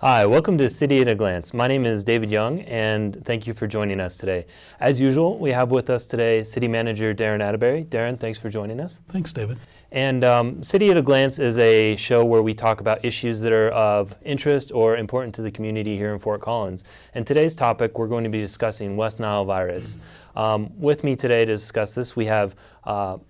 Hi, welcome to City at a Glance. My name is David Young, and thank you for joining us today. As usual, we have with us today City Manager Darren Atterbury. Darren, thanks for joining us. Thanks, David. And City at a Glance is a show where we talk about issues that are of interest or important to the community here in Fort Collins. And today's topic, we're going to be discussing West Nile virus. With me today to discuss this, we have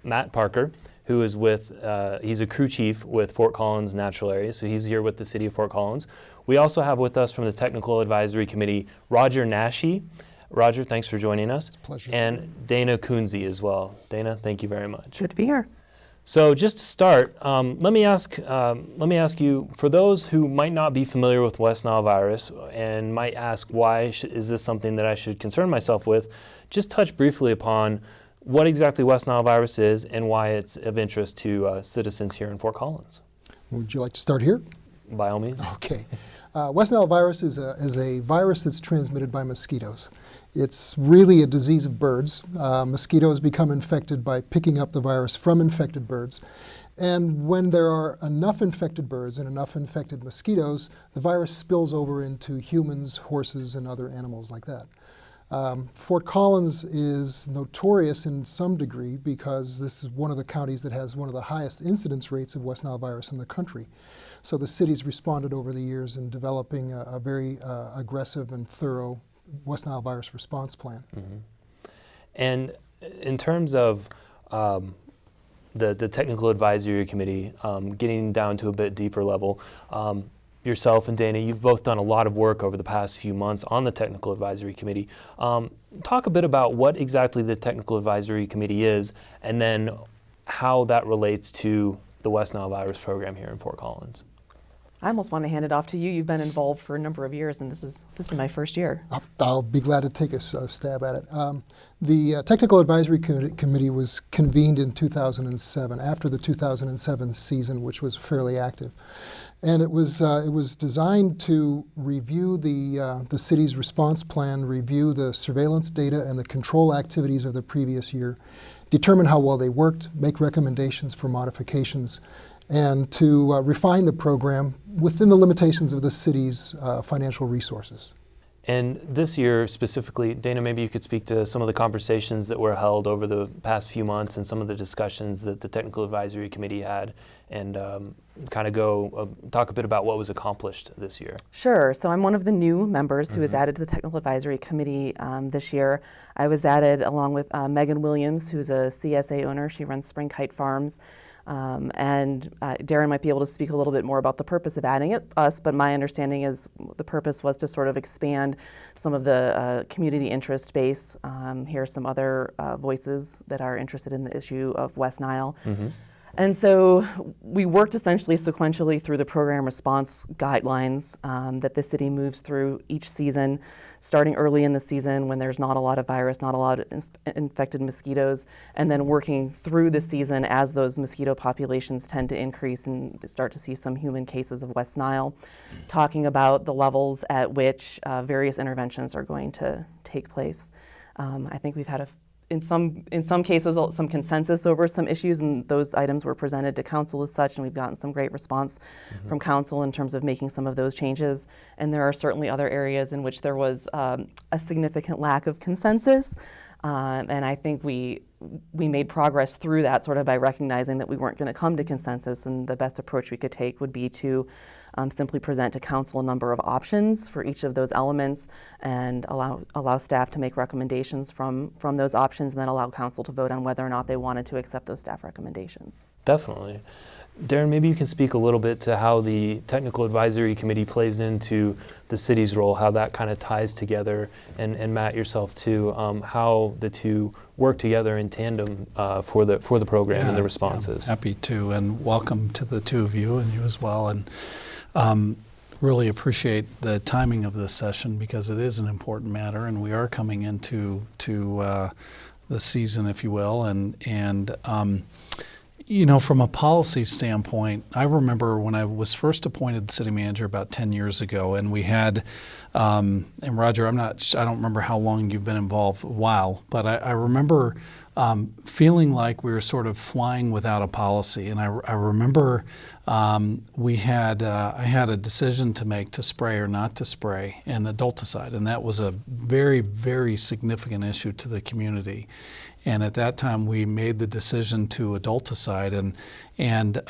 Matt Parker, who is he's a crew chief with Fort Collins Natural Area, so he's here with the City of Fort Collins. We also have with us from the Technical Advisory Committee, Roger Nashi. Roger, thanks for joining us. It's a pleasure. And Dana Kunze as well. Dana, thank you very much. Good to be here. So just to start, let me ask you, for those who might not be familiar with West Nile virus and might ask why is this something that I should concern myself with, just touch briefly upon what exactly West Nile virus is and why it's of interest to citizens here in Fort Collins. Would you like to start here? By all means. Okay. West Nile virus is a virus that's transmitted by mosquitoes. It's really a disease of birds. Mosquitoes become infected by picking up the virus from infected birds. And when there are enough infected birds and enough infected mosquitoes, the virus spills over into humans, horses, and other animals like that. Fort Collins is notorious in some degree because this is one of the counties that has one of the highest incidence rates of West Nile virus in the country. So the city's responded over the years in developing a very aggressive and thorough West Nile virus response plan. Mm-hmm. And in terms of the Technical Advisory Committee, getting down to a bit deeper level, yourself and Dana, you've both done a lot of work over the past few months on the Technical Advisory Committee. Talk a bit about what exactly the Technical Advisory Committee is and then how that relates to the West Nile virus program here in Fort Collins. I almost want to hand it off to you. You've been involved for a number of years, and this is my first year. I'll be glad to take a stab at it. The Technical Advisory Committee was convened in 2007, after the 2007 season, which was fairly active. And it was designed to review the city's response plan, review the surveillance data and the control activities of the previous year, determine how well they worked, make recommendations for modifications, and to refine the program within the limitations of the city's financial resources. And this year specifically, Dana, maybe you could speak to some of the conversations that were held over the past few months and some of the discussions that the Technical Advisory Committee had and kind of talk a bit about what was accomplished this year. Sure. So I'm one of the new members who was added to the Technical Advisory Committee this year. I was added along with Megan Williams, who's a CSA owner. She runs Spring Kite Farms. And Darren might be able to speak a little bit more about the purpose of adding us, but my understanding is the purpose was to sort of expand some of the community interest base, hear some other voices that are interested in the issue of West Nile. Mm-hmm. And so we worked essentially sequentially through the program response guidelines that the city moves through each season, starting early in the season when there's not a lot of virus, not a lot of infected mosquitoes, and then working through the season as those mosquito populations tend to increase and start to see some human cases of West Nile, talking about the levels at which various interventions are going to take place. I think we've had in some cases, some consensus over some issues, and those items were presented to council as such, and we've gotten some great response from council in terms of making some of those changes. And there are certainly other areas in which there was a significant lack of consensus, and I think we made progress through that sort of by recognizing that we weren't going to come to consensus, and the best approach we could take would be to simply present to council a number of options for each of those elements and allow staff to make recommendations from those options, and then allow council to vote on whether or not they wanted to accept those staff recommendations. Definitely. Darren, maybe you can speak a little bit to how the Technical Advisory Committee plays into the city's role, how that kind of ties together, and Matt, yourself too, how the two work together in tandem for the program and the responses. Yeah, happy to, and welcome to the two of you and you as well. And really appreciate the timing of this session because it is an important matter, and we are coming into the season, if you will, and you know, from a policy standpoint, I remember when I was first appointed city manager about 10 years ago, and we had, and Roger, I don't remember how long you've been involved, a while, but I remember feeling like we were sort of flying without a policy. And I remember I had a decision to make to spray or not to spray an adulticide, and that was a very, very significant issue to the community. And at that time, we made the decision to adulticide, and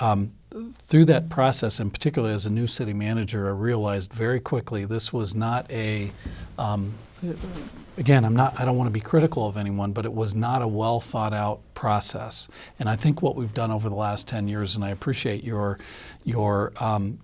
through that process, and particularly as a new city manager, I realized very quickly this was not a again, I don't want to be critical of anyone, but it was not a well thought out process. And I think what we've done over the last 10 years, and I appreciate your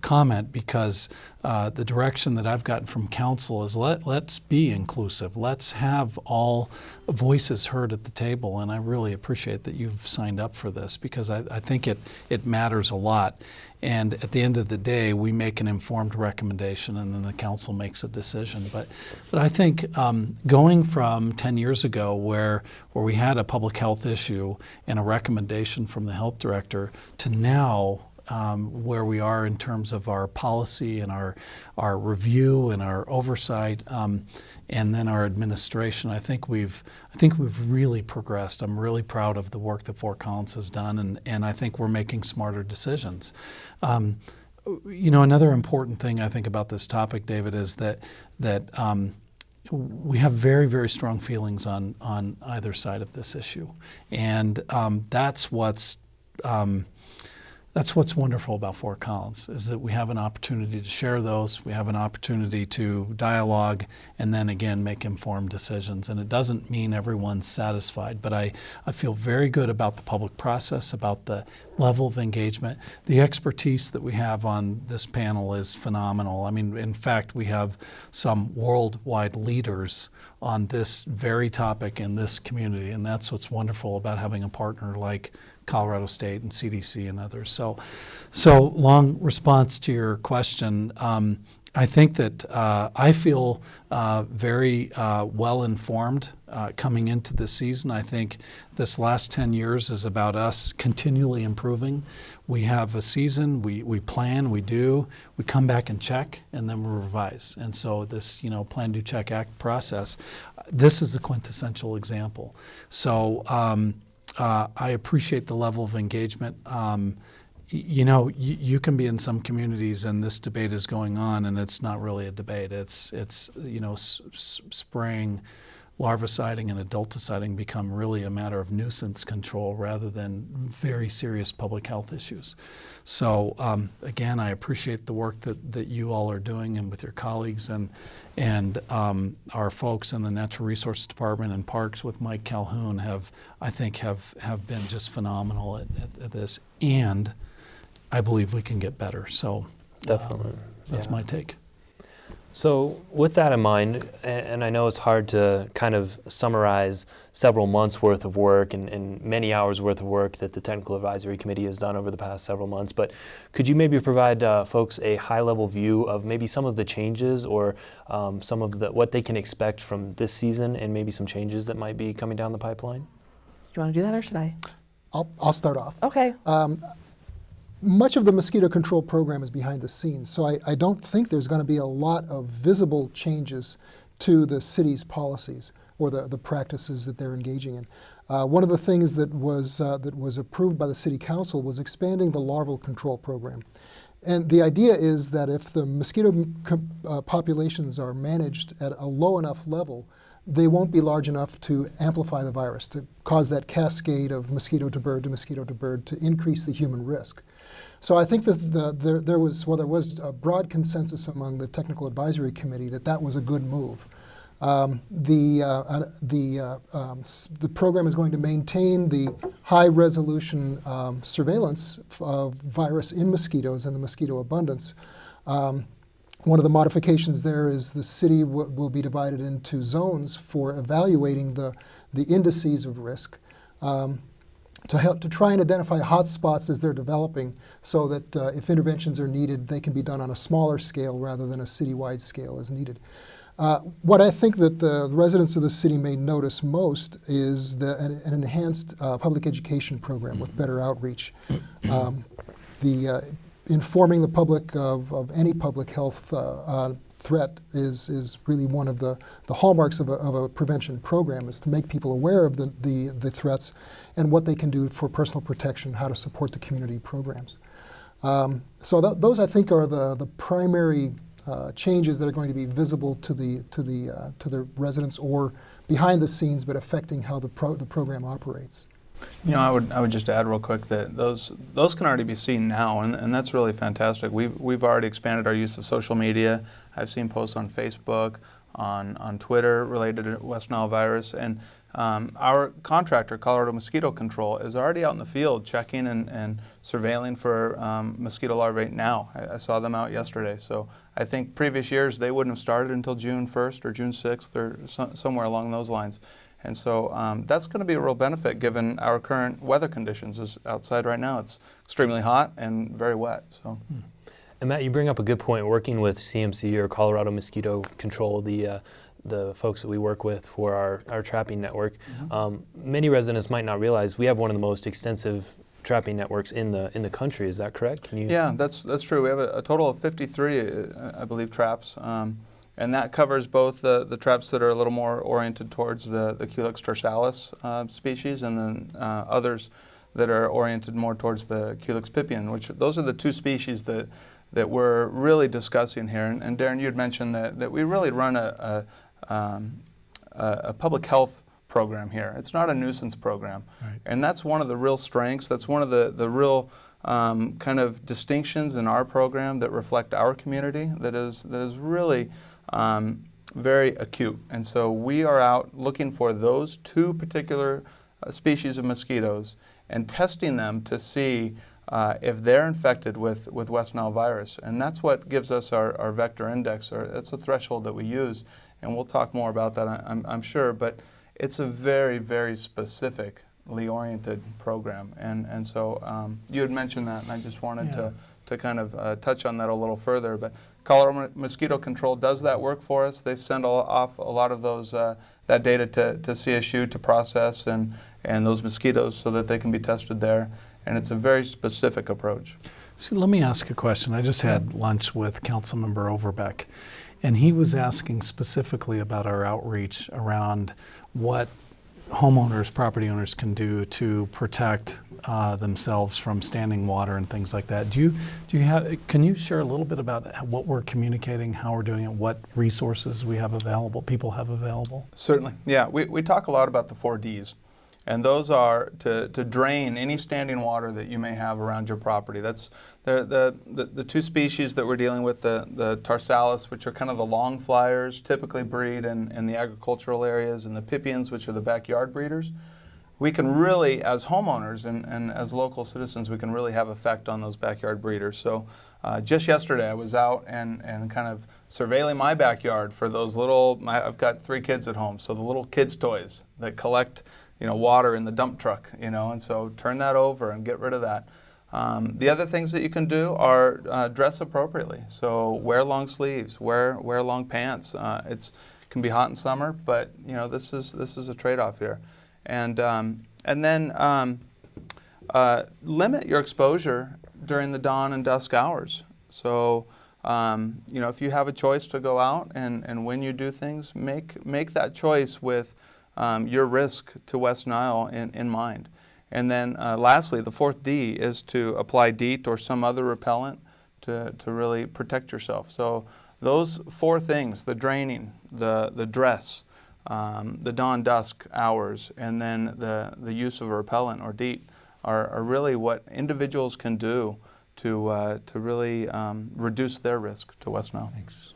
comment, because the direction that I've gotten from council is let's be inclusive. Let's have all voices heard at the table. And I really appreciate that you've signed up for this, because I think it matters a lot. And at the end of the day, we make an informed recommendation, and then the council makes a decision. But I think going from 10 years ago, where we had a public health issue and a recommendation from the health director, to now where we are in terms of our policy and our review and our oversight, and then our administration, I think we've really progressed. I'm really proud of the work that Fort Collins has done, and I think we're making smarter decisions. Another important thing I think about this topic, David, is that we have very, very strong feelings on either side of this issue, and that's what's wonderful about Fort Collins, is that we have an opportunity to share those, we have an opportunity to dialogue, and then again make informed decisions. And it doesn't mean everyone's satisfied, but I feel very good about the public process, about the level of engagement. The expertise that we have on this panel is phenomenal. I mean, in fact, we have some worldwide leaders on this very topic in this community, and that's what's wonderful about having a partner like Colorado State and CDC and others. So long response to your question. I think that I feel very well informed coming into this season. I think this last 10 years is about us continually improving. We have a season, we plan, we come back and check, and then we revise. And so this, plan, do, check, act process, this is the quintessential example. So I appreciate the level of engagement. You can be in some communities and this debate is going on, and it's not really a debate. It's spraying, larviciding, and adulticiding become really a matter of nuisance control rather than very serious public health issues. So again, I appreciate the work that you all are doing, and with your colleagues and our folks in the Natural Resources Department and Parks with Mike Calhoun have been just phenomenal at this, and I believe we can get better. So definitely, that's my take. So with that in mind, and I know it's hard to kind of summarize several months worth of work and many hours worth of work that the Technical Advisory Committee has done over the past several months, but could you maybe provide folks a high-level view of maybe some of the changes or some of what they can expect from this season, and maybe some changes that might be coming down the pipeline? Do you want to do that, or should I? I'll start off. Okay. Much of the mosquito control program is behind the scenes, so I don't think there's going to be a lot of visible changes to the city's policies or the practices that they're engaging in. One of the things that was approved by the City Council was expanding the larval control program. And the idea is that if the mosquito populations are managed at a low enough level, they won't be large enough to amplify the virus, to cause that cascade of mosquito to bird to increase the human risk. So I think that there was a broad consensus among the Technical Advisory Committee that was a good move. The program is going to maintain the high-resolution surveillance of virus in mosquitoes and the mosquito abundance. One of the modifications there is the city will be divided into zones for evaluating the indices of risk, to try and identify hot spots as they're developing, so that if interventions are needed, they can be done on a smaller scale rather than a citywide scale as needed. What I think that the residents of the city may notice most is an enhanced public education program with better outreach. Informing the public of any public health threat is really one of the hallmarks of a prevention program, is to make people aware of the threats and what they can do for personal protection, how to support the community programs. So those, I think, are the primary changes that are going to be visible to the residents or behind the scenes, but affecting how the program operates. You know, I would just add real quick that those can already be seen now, and that's really fantastic. We've already expanded our use of social media. I've seen posts on Facebook, on Twitter related to West Nile virus, and our contractor, Colorado Mosquito Control, is already out in the field checking and surveilling for mosquito larvae now. I saw them out yesterday. So I think previous years they wouldn't have started until June 1st or June 6th or somewhere along those lines. And so that's going to be a real benefit given our current weather conditions. Is outside right now, it's extremely hot and very wet. So. And Matt, you bring up a good point. Working with CMC or Colorado Mosquito Control, the folks that we work with for our trapping network, many residents might not realize we have one of the most extensive trapping networks in the country. Is that correct? Can you? Yeah, that's true. We have a total of 53, I believe, traps. And that covers both the traps that are a little more oriented towards the Culex dorsalis species, and then others that are oriented more towards the Culex pipiens, which those are the two species that we're really discussing here. And Darren, you had mentioned that we really run a public health program here. It's not a nuisance program. Right. And that's one of the real strengths. That's one of the real kind of distinctions in our program that reflect our community that is really very acute. And so we are out looking for those two particular species of mosquitoes and testing them to see if they're infected with West Nile virus. And that's what gives us our vector index, or that's a threshold that we use. And we'll talk more about that, I'm sure. But it's a very, very specifically oriented program. And so you had mentioned that, and I just wanted to kind of touch on that a little further. But Colorado Mosquito Control does that work for us. They send off a lot of those that data to CSU to process and those mosquitoes so that they can be tested there. And it's a very specific approach. See, let me ask a question. I just had lunch with Councilmember Overbeck, and he was asking specifically about our outreach around what homeowners, property owners can do to protect themselves from standing water and things like that. Can you share a little bit about what we're communicating, how we're doing it, what resources we have available, people have available? Certainly. Yeah, we talk a lot about the 4 Ds. And those are to drain any standing water that you may have around your property. That's the two species that we're dealing with, the tarsalis, which are kind of the long flyers, typically breed in the agricultural areas, and the pipiens, which are the backyard breeders. We can really, as homeowners and as local citizens, we can really have effect on those backyard breeders. So just yesterday I was out and kind of surveilling my backyard for those I've got 3 kids at home, so the little kids' toys that collect water in the dump truck, and so turn that over and get rid of that. The other things that you can do are dress appropriately. So wear long sleeves, wear long pants. It can be hot in summer, but this is a trade-off here. And then limit your exposure during the dawn and dusk hours. So if you have a choice to go out and when you do things, make that choice with your risk to West Nile in mind. And then lastly, the 4th D is to apply DEET or some other repellent to really protect yourself. So those 4 things, the draining, the dress, the dawn-dusk hours, and then the use of a repellent or DEET are really what individuals can do to really reduce their risk to West Nile. Thanks.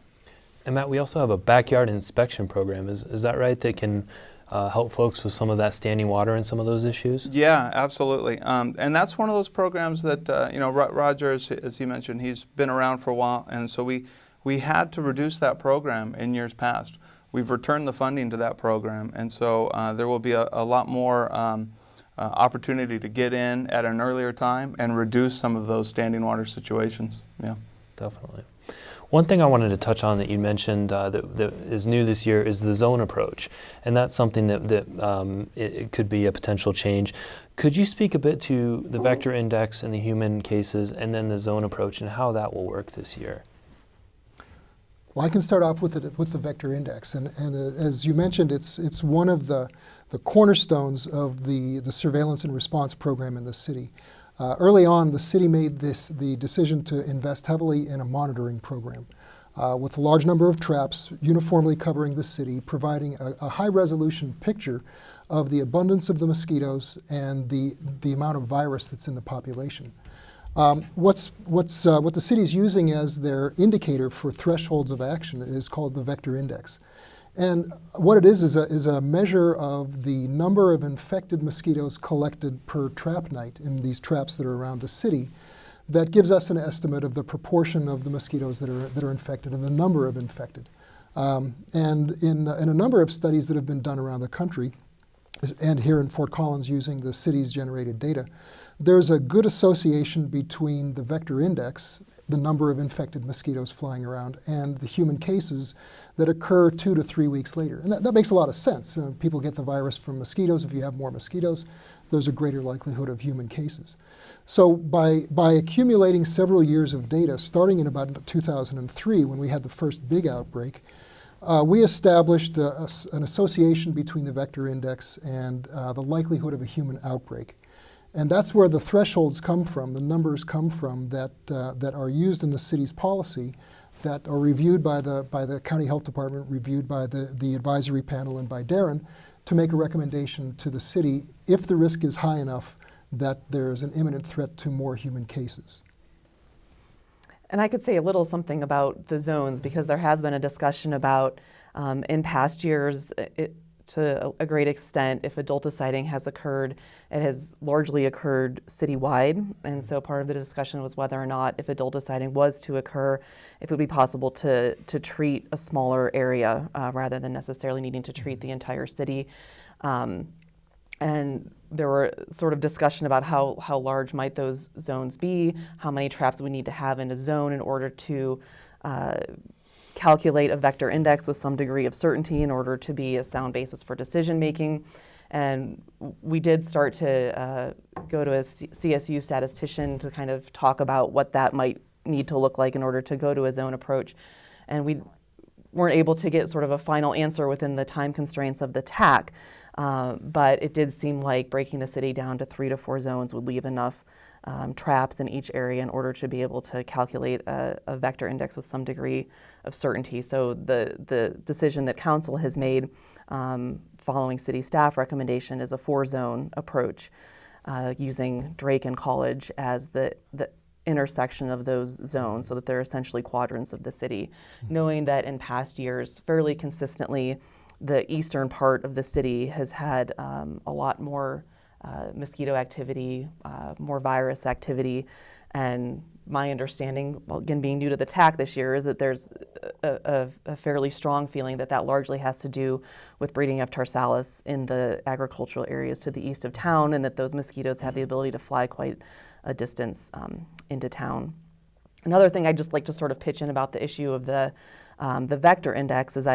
And Matt, we also have a backyard inspection program. Is that right? That can help folks with some of that standing water and some of those issues? Yeah, absolutely. And that's one of those programs that, Roger, as he mentioned, he's been around for a while, and so we had to reduce that program in years past. We've returned the funding to that program, and so there will be a lot more opportunity to get in at an earlier time and reduce some of those standing water situations. Yeah, definitely. One thing I wanted to touch on that you mentioned that is new this year is the zone approach, and that's something that it could be a potential change. Could you speak a bit to the vector index and the human cases, and then the zone approach and how that will work this year? Well, I can start off with the vector index, and as you mentioned, it's one of the cornerstones of the surveillance and response program in the city. Early on, the city made the decision to invest heavily in a monitoring program with a large number of traps uniformly covering the city, providing a high-resolution picture of the abundance of the mosquitoes and the amount of virus that's in the population. What the city is using as their indicator for thresholds of action is called the vector index. And what it is a measure of the number of infected mosquitoes collected per trap night in these traps that are around the city that gives us an estimate of the proportion of the mosquitoes that are infected and the number of infected. And in a number of studies that have been done around the country, and here in Fort Collins using the city's generated data, there's a good association between the vector index, the number of infected mosquitoes flying around, and the human cases that occur 2 to 3 weeks later. And that makes a lot of sense. People get the virus from mosquitoes. If you have more mosquitoes, there's a greater likelihood of human cases. So by accumulating several years of data, starting in about 2003 when we had the first big outbreak, we established an association between the vector index and the likelihood of a human outbreak. And that's where the thresholds come from, the numbers come from that are used in the city's policy, that are reviewed by the county health department, reviewed by the advisory panel and by Darren, to make a recommendation to the city if the risk is high enough that there's an imminent threat to more human cases. And I could say a little something about the zones, because there has been a discussion about in past years, to a great extent, if adulticiding has occurred, it has largely occurred citywide. And so part of the discussion was whether or not, if adulticiding was to occur, if it would be possible to treat a smaller area rather than necessarily needing to treat the entire city. And there were sort of discussion about how large might those zones be, how many traps we need to have in a zone in order to calculate a vector index with some degree of certainty in order to be a sound basis for decision making. And we did start to go to a CSU statistician to kind of talk about what that might need to look like in order to go to a zone approach. And we weren't able to get sort of a final answer within the time constraints of the TAC. But it did seem like breaking the city down to 3 to 4 zones would leave enough traps in each area in order to be able to calculate a vector index with some degree of certainty. So the decision that council has made following city staff recommendation is a 4-zone approach using Drake and College as the intersection of those zones, so that they're essentially quadrants of the city, knowing that in past years, fairly consistently, the eastern part of the city has had a lot more mosquito activity, more virus activity, and my understanding, well, again, being new to the TAC this year, is that there's a fairly strong feeling that largely has to do with breeding of tarsalis in the agricultural areas to the east of town, and that those mosquitoes have the ability to fly quite a distance into town. Another thing I'd just like to sort of pitch in about the issue of the vector index is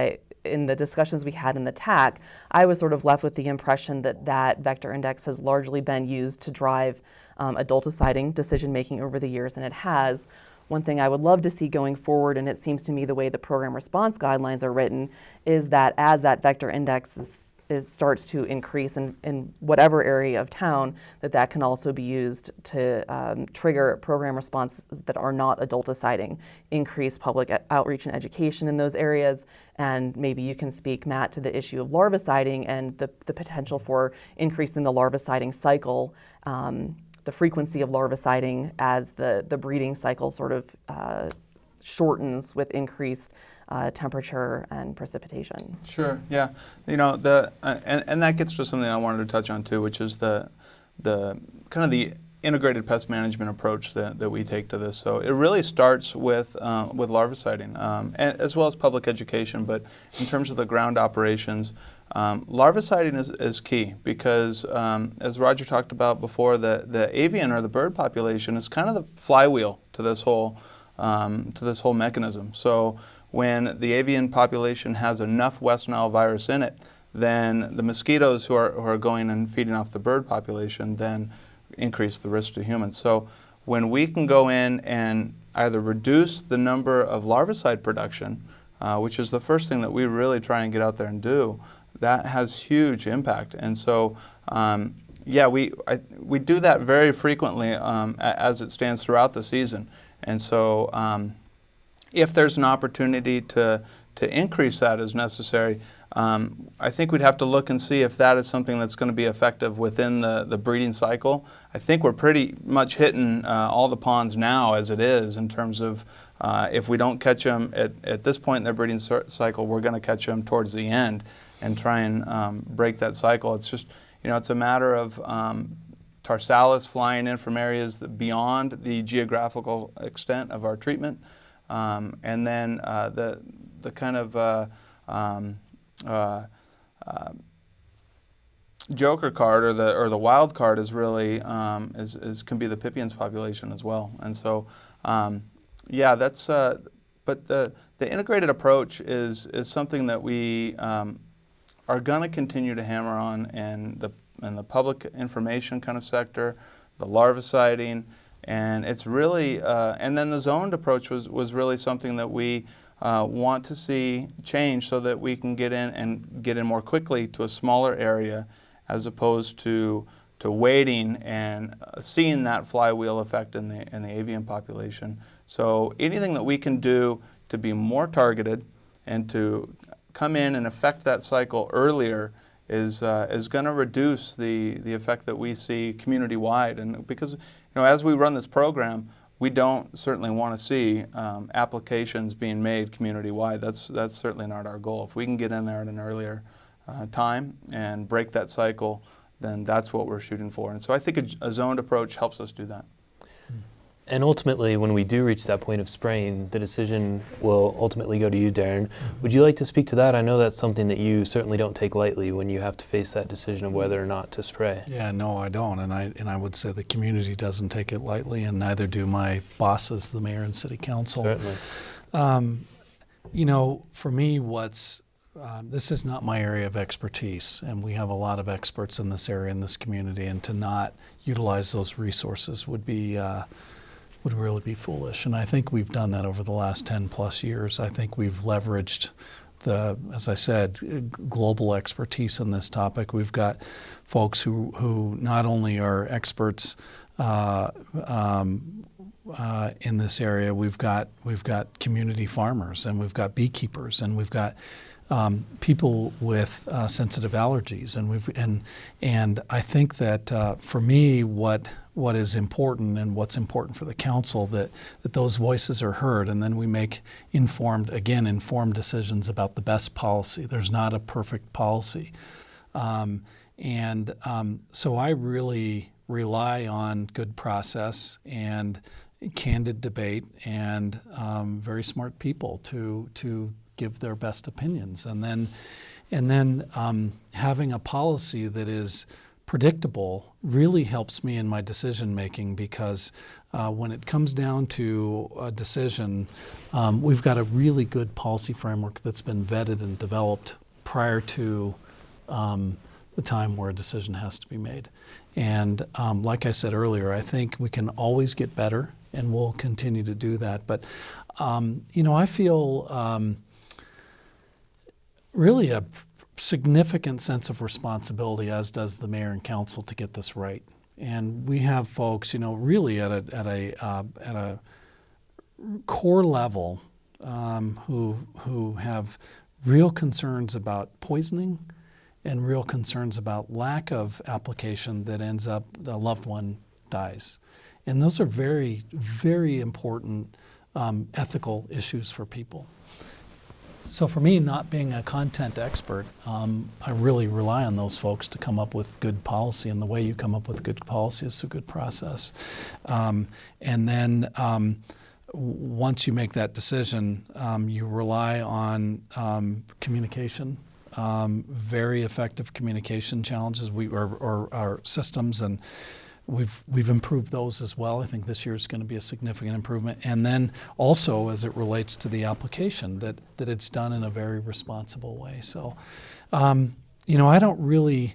in the discussions we had in the TAC, I was sort of left with the impression that vector index has largely been used to drive adulticiding decision-making over the years, and it has. One thing I would love to see going forward, and it seems to me the way the program response guidelines are written, is that as that vector index starts to increase in whatever area of town, that can also be used to trigger program responses that are not adulticiding, increase public outreach and education in those areas, and maybe you can speak, Matt, to the issue of larviciding and the potential for increasing the larviciding cycle, the frequency of larviciding as the breeding cycle sort of shortens with increased temperature and precipitation. Sure. Yeah. You know, and that gets to something I wanted to touch on too, which is the kind of the integrated pest management approach that we take to this. So it really starts with larviciding, and as well as public education. But in terms of the ground operations, larviciding is key because, as Roger talked about before, the avian or the bird population is kind of the flywheel to this whole mechanism. So when the avian population has enough West Nile virus in it, then the mosquitoes who are going and feeding off the bird population then increase the risk to humans. So when we can go in and either reduce the number of larvicide production which is the first thing that we really try and get out there and do, that has huge impact. And so, yeah, we do that very frequently as it stands throughout the season. And so, if there's an opportunity to increase that as necessary, I think we'd have to look and see if that is something that's going to be effective within the breeding cycle. I think we're pretty much hitting all the ponds now as it is, in terms of if we don't catch them at this point in their breeding cycle, we're going to catch them towards the end and try and break that cycle. It's just, it's a matter of tarsalis flying in from areas beyond the geographical extent of our treatment, and then the kind of joker card or the wild card is really can be the pipiens population as well. And so, yeah, that's but the integrated approach is something that we are going to continue to hammer on in the public information kind of sector, the larviciding, and it's really and then the zoned approach was really something that we want to see change, so that we can get in more quickly to a smaller area, as opposed to waiting and seeing that flywheel effect in the avian population. So anything that we can do to be more targeted and to come in and affect that cycle earlier is going to reduce the effect that we see community-wide. And because as we run this program, we don't certainly want to see applications being made community-wide. That's certainly not our goal. If we can get in there at an earlier time and break that cycle, then that's what we're shooting for. And so I think a zoned approach helps us do that. And ultimately, when we do reach that point of spraying, the decision will ultimately go to you, Darren. Would you like to speak to that? I know that's something that you certainly don't take lightly when you have to face that decision of whether or not to spray. Yeah, no, I don't. And I would say the community doesn't take it lightly, and neither do my bosses, the mayor and city council. Certainly. For me, this is not my area of expertise, and we have a lot of experts in this area, in this community, and to not utilize those resources would really be foolish. And I think we've done that over the last 10 plus years. I think we've leveraged as I said, global expertise in this topic. We've got folks who not only are experts in this area, we've got community farmers, and we've got beekeepers, and we've got people with sensitive allergies, and I think that for me, what is important, and what's important for the council, that those voices are heard, and then we make informed decisions about the best policy. There's not a perfect policy, so I really rely on good process and candid debate and very smart people to give their best opinions, and then having a policy that is predictable really helps me in my decision making, because when it comes down to a decision, we've got a really good policy framework that's been vetted and developed prior to the time where a decision has to be made. And like I said earlier, I think we can always get better, and we'll continue to do that. But I feel really a significant sense of responsibility, as does the mayor and council, to get this right. And we have folks, really at a core level, who have real concerns about poisoning and real concerns about lack of application that ends up a loved one dies. And those are very, very important ethical issues for people. So for me, not being a content expert, I really rely on those folks to come up with good policy, and the way you come up with good policy is through good process. And then once you make that decision, you rely on communication, very effective communication challenges, or our systems, and we've improved those as well. I think this year is going to be a significant improvement. And then also, as it relates to the application, that it's done in a very responsible way. So, I don't really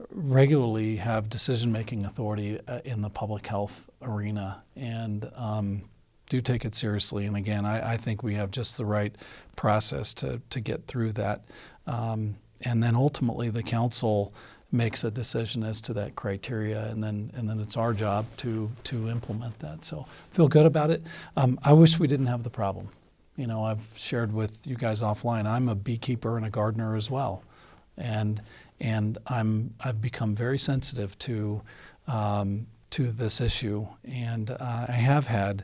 regularly have decision-making authority in the public health arena. And, do take it seriously. And again, I think we have just the right process to get through that. And then ultimately the council makes a decision as to that criteria, and then it's our job to implement that. So feel good about it. I wish we didn't have the problem. You know, I've shared with you guys offline, I'm a beekeeper and a gardener as well. And I've become very sensitive to this issue. And I have had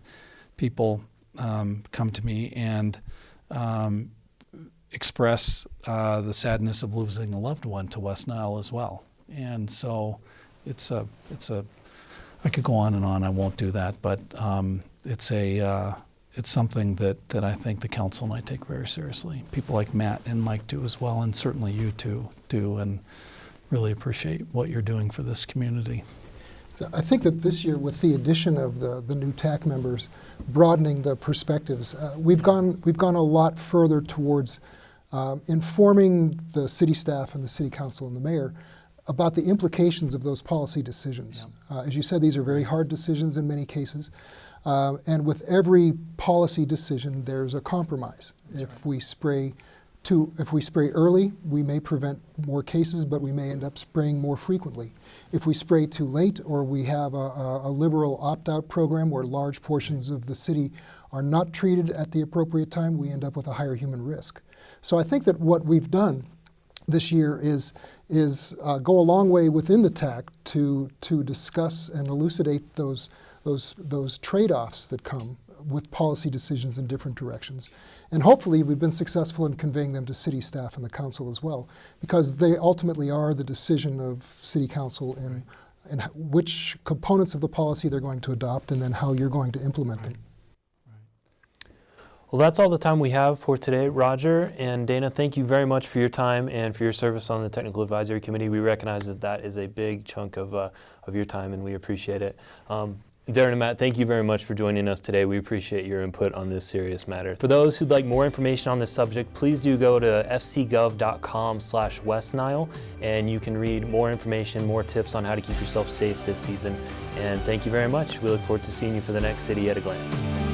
people come to me and express the sadness of losing a loved one to West Nile as well. And so it's a I could go on and on. I won't do that, but it's something that I think the council and I take very seriously. People like Matt and Mike do as well, and certainly you two do, and really appreciate what you're doing for this community. So I think that this year, with the addition of the new TAC members, broadening the perspectives, we've gone a lot further towards informing the city staff and the city council and the mayor about the implications of those policy decisions. Yeah. As you said, these are very hard decisions in many cases. And with every policy decision, there's a compromise. If we spray early, we may prevent more cases, but we may end up spraying more frequently. If we spray too late, or we have a liberal opt-out program where large portions of the city are not treated at the appropriate time, we end up with a higher human risk. So I think that what we've done this year is go a long way within the TAC to discuss and elucidate those trade-offs that come with policy decisions in different directions. And hopefully we've been successful in conveying them to city staff and the council as well, because they ultimately are the decision of city council in which components of the policy they're going to adopt, and then how you're going to implement them. Well, that's all the time we have for today. Roger and Dana, thank you very much for your time and for your service on the Technical Advisory Committee. We recognize that is a big chunk of your time, and we appreciate it. Darren and Matt, thank you very much for joining us today. We appreciate your input on this serious matter. For those who'd like more information on this subject, please do go to fcgov.com/West Nile, and you can read more information, more tips on how to keep yourself safe this season. And thank you very much. We look forward to seeing you for the next City at a Glance.